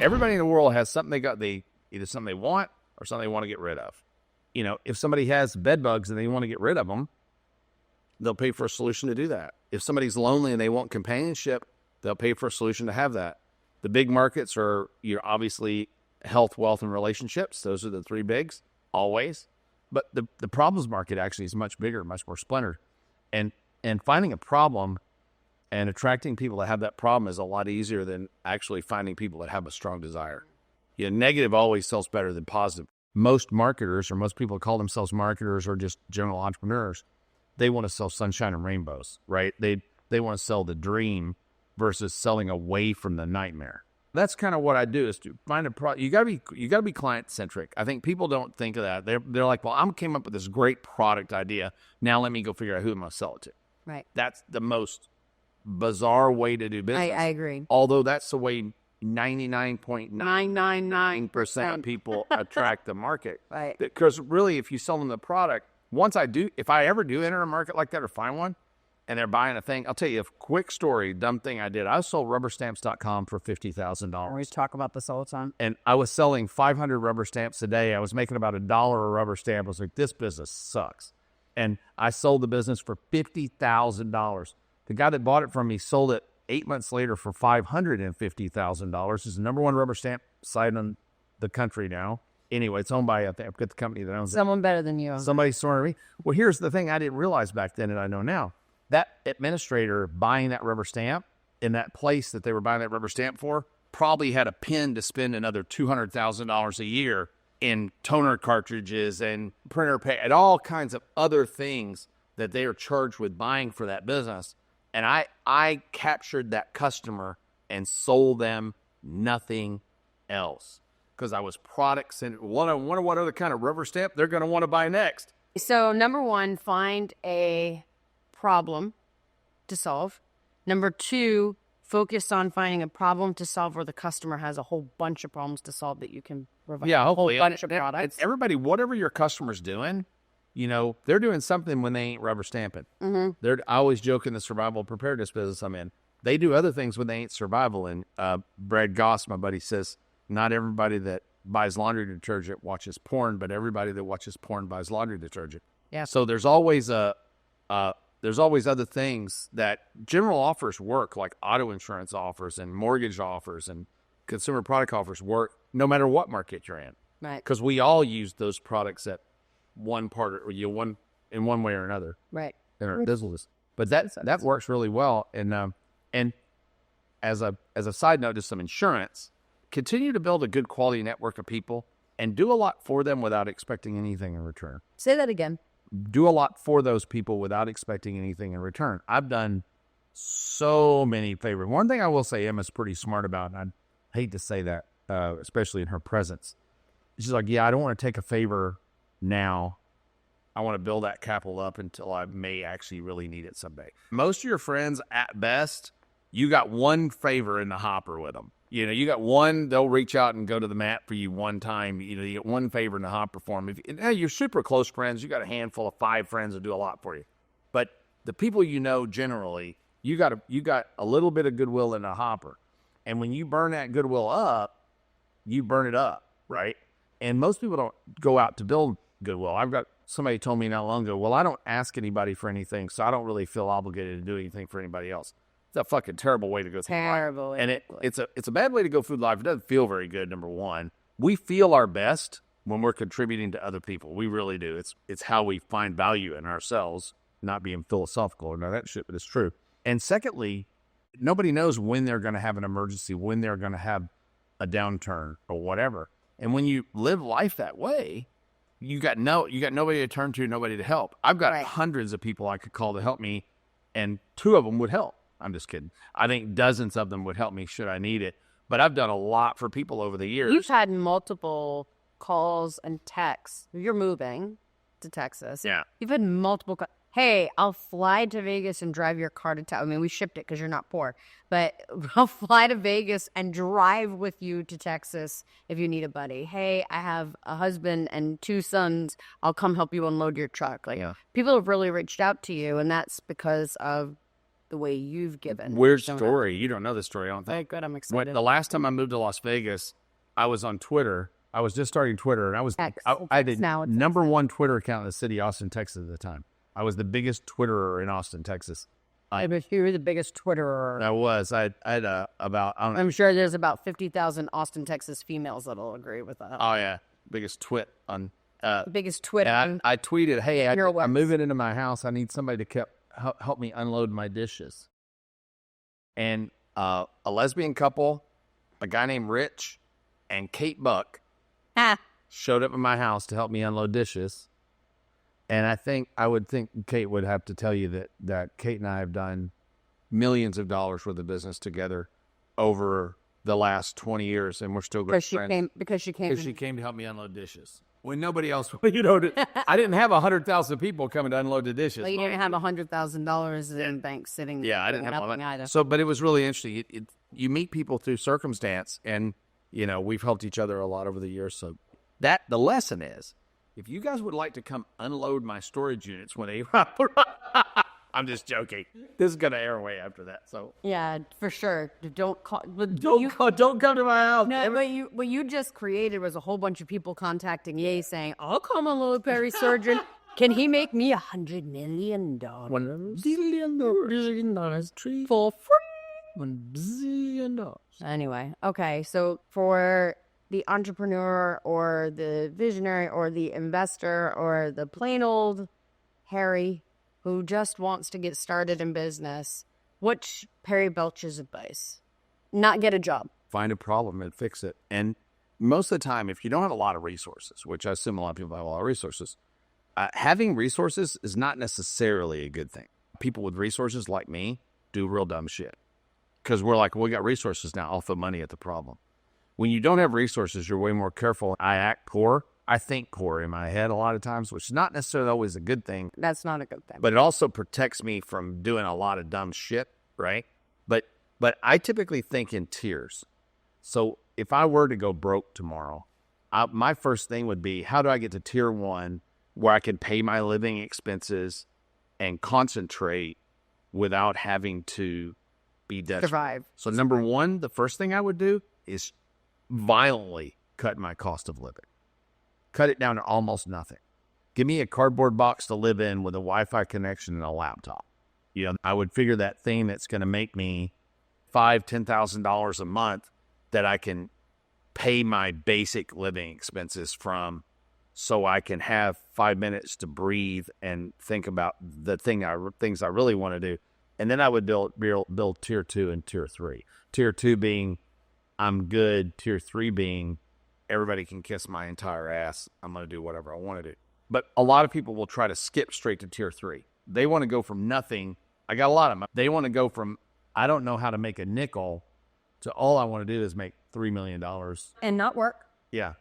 Everybody in the world has something either something they want or something they want to get rid of. You know, if somebody has bed bugs and they want to get rid of them, they'll pay for a solution to do that. If somebody's lonely and they want companionship, they'll pay for a solution to have that. The big markets are, obviously health, wealth, and relationships. Those are the three bigs, always. But the problems market actually is much bigger, much more splintered. And finding a problem and attracting people that have that problem is a lot easier than actually finding people that have a strong desire. Negative always sells better than positive. Most marketers, or most people who call themselves marketers or just general entrepreneurs, they want to sell sunshine and rainbows, right? They want to sell the dream versus selling away from the nightmare. That's kind of what I do, is to find a product. You gotta be client centric. I think people don't think of that. They're like, well, I came up with this great product idea. Now let me go figure out who I'm gonna sell it to. Right. That's the most bizarre way to do business. I agree. Although that's the way 99.999% of people attract the market. Right. Because really, if you sell them the product, if I ever do enter a market like that or find one, and they're buying a thing, I'll tell you a quick story, dumb thing I did. I sold rubberstamps.com for $50,000. I always talk about this all the time. And I was selling 500 rubber stamps a day. I was making about $1 a rubber stamp. I was like, this business sucks. And I sold the business for $50,000. The guy that bought it from me sold it 8 months later for $550,000. It's the number one rubber stamp site in the country now. Anyway, it's owned by, I forget the company that owns it. Someone better than you. Somebody smarter than me. Well, here's the thing I didn't realize back then that I know now. That administrator buying that rubber stamp in that place that they were buying that rubber stamp for probably had a pen to spend another $200,000 a year in toner cartridges and printer pay and all kinds of other things that they are charged with buying for that business. And I captured that customer and sold them nothing else because I was product centered. Wonder what other kind of rubber stamp they're going to want to buy next. So number one, find a problem to solve. Number two, focus on finding a problem to solve where the customer has a whole bunch of problems to solve that you can provide a whole bunch of products. Everybody, whatever your customer's doing, they're doing something when they ain't rubber stamping. Mm-hmm. I always joke in the survival preparedness business I'm in. They do other things when they ain't survival. And Brad Goss, my buddy, says, not everybody that buys laundry detergent watches porn, but everybody that watches porn buys laundry detergent. Yeah. So there's always other things that general offers work, like auto insurance offers and mortgage offers and consumer product offers work no matter what market you're in. Right. Because we all use those products at one part or in one way or another. Right. In our business. But that works really well. And as a side note to some insurance, continue to build a good quality network of people and do a lot for them without expecting anything in return. Say that again. Do a lot for those people without expecting anything in return. I've done so many favors. One thing I will say Emma's pretty smart about, and I hate to say that, especially in her presence. She's like, yeah, I don't want to take a favor now. I want to build that capital up until I may actually really need it someday. Most of your friends, at best, you got one favor in the hopper with them. You got one, they'll reach out and go to the mat for you one time. You get one favor in the hopper for them. If you're super close friends, you got a handful of 5 friends that do a lot for you. But the people generally, you got a little bit of goodwill in the hopper. And when you burn that goodwill up, you burn it up, right? And most people don't go out to build goodwill. I've got somebody told me not long ago, well, I don't ask anybody for anything, so I don't really feel obligated to do anything for anybody else. It's a fucking terrible way to go through life. Terrible. And it's a bad way to go through life. It doesn't feel very good, number one. We feel our best when we're contributing to other people. We really do. It's how we find value in ourselves, not being philosophical or none of that shit, but it's true. And secondly, nobody knows when they're going to have an emergency, when they're going to have a downturn or whatever. And when you live life that way, you got nobody to turn to, nobody to help. I've got hundreds of people I could call to help me, and 2 of them would help. I'm just kidding. I think dozens of them would help me should I need it. But I've done a lot for people over the years. You've had multiple calls and texts. You're moving to Texas. Yeah. You've had multiple hey, I'll fly to Vegas and drive your car to town. I mean, we shipped it because you're not poor. But I'll fly to Vegas and drive with you to Texas if you need a buddy. Hey, I have a husband and 2 sons. I'll come help you unload your truck. People have really reached out to you, and that's because of the way you've given. Weird Don't know. story. You don't know this story, I don't think. Good, I'm excited. The last time I moved to Las Vegas, I was on Twitter. I was just starting Twitter, and I was X. I did Now it's number one Twitter account in the city, Austin, Texas, at the time. I was the biggest Twitterer in Austin, Texas. I bet you were the biggest Twitterer. I was. I had about, I don't know. I'm sure there's about 50,000 Austin, Texas females that'll agree with that. Oh, yeah. Biggest twit on. Biggest Twitter. And I tweeted, hey, You're I'm moving into my house. I need somebody to help me unload my dishes. And a lesbian couple, a guy named Rich, and Kate Buck showed up at my house to help me unload dishes. And I would think Kate would have to tell you that Kate and I have done millions of dollars worth of business together over the last 20 years, and we're still great friends. Because she came To help me unload dishes. When nobody else, I didn't have 100,000 people coming to unload the dishes. Well, you didn't have $100,000 in bank sitting. Yeah, I didn't have nothing either. So, but it was really interesting. You meet people through circumstance, and we've helped each other a lot over the years. So that the lesson is, if you guys would like to come unload my storage units when they, I'm just joking. This is gonna air way after that. So Yeah, for sure. Don't call. don't come to my house. No, what you just created was a whole bunch of people contacting Ye saying, "I'll come unload Perry Surgeon. Can he make me $100 million? $1 billion for free? $1 billion." Anyway, okay. So for the entrepreneur or the visionary or the investor or the plain old Harry who just wants to get started in business, what's Perry Belcher's advice? Not get a job. Find a problem and fix it. And most of the time, if you don't have a lot of resources, which I assume a lot of people have a lot of resources, having resources is not necessarily a good thing. People with resources like me do real dumb shit because we're like, well, we got resources now. I'll throw money at the problem. When you don't have resources, you're way more careful. I act poor. I think poor in my head a lot of times, which is not necessarily always a good thing. That's not a good thing. But it also protects me from doing a lot of dumb shit, right? But I typically think in tiers. So if I were to go broke tomorrow, my first thing would be, how do I get to tier 1 where I can pay my living expenses and concentrate without having to be desperate? Survive. So number 1, the first thing I would do is violently cut my cost of living. Cut it down to almost nothing. Give me a cardboard box to live in with a Wi-Fi connection and a laptop. I would figure that thing that's going to make me $5,000, $10,000 a month that I can pay my basic living expenses from, so I can have 5 minutes to breathe and think about the things I really want to do. And then I would build tier 2 and tier 3. Tier 2 being I'm good. Tier 3 being everybody can kiss my entire ass. I'm going to do whatever I want to do. But a lot of people will try to skip straight to tier 3. They want to go from nothing. I got a lot of them. They want to go from, I don't know how to make a nickel, to all I want to do is make $3 million. And not work. Yeah.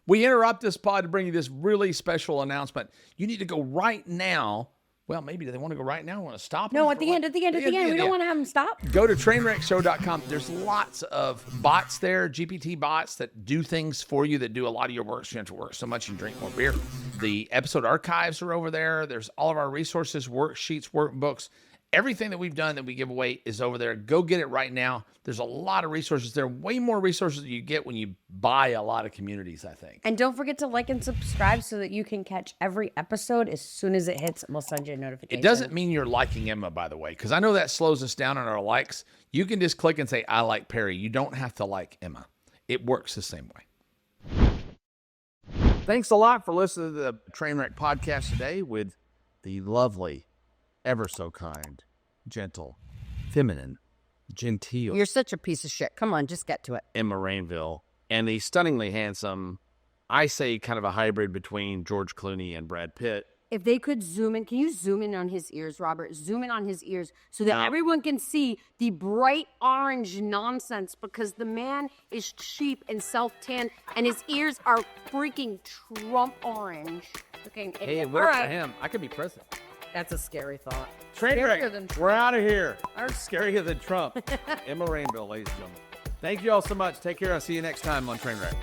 We interrupt this pod to bring you this really special announcement. You need to go right now. Well, maybe they want to go right now. Want to stop? No, them at the end. We don't want to have them stop. Go to trainwreckshow.com. There's lots of bots there, GPT bots that do things for you, that do a lot of your work. So you don't have to work so much and drink more beer. The episode archives are over there. There's all of our resources, worksheets, workbooks. Everything that we've done that we give away is over there. Go get it right now. There's a lot of resources there. Way more resources than you get when you buy a lot of communities, I think. And don't forget to like and subscribe so that you can catch every episode as soon as it hits. We'll send you a notification. It doesn't mean you're liking Emma, by the way, because I know that slows us down on our likes. You can just click and say, I like Perry. You don't have to like Emma. It works the same way. Thanks a lot for listening to the Trainwreck podcast today with the lovely, ever so kind, gentle, feminine, genteel You're such a piece of shit. Come on, just get to it. Emma Rainville, and the stunningly handsome, I say kind of a hybrid between George Clooney and Brad Pitt. If they could zoom in, can you zoom in on his ears, Robert? Zoom in on his ears so that everyone can see the bright orange nonsense, because the man is cheap and self-tanned and his ears are freaking Trump orange. Okay, Hey, it works for him. I could be president. That's a scary thought. Trainwreck, we're out of here. Scarier than Trump. Emma Rainville, ladies and gentlemen. Thank you all so much. Take care. I'll see you next time on Trainwreck.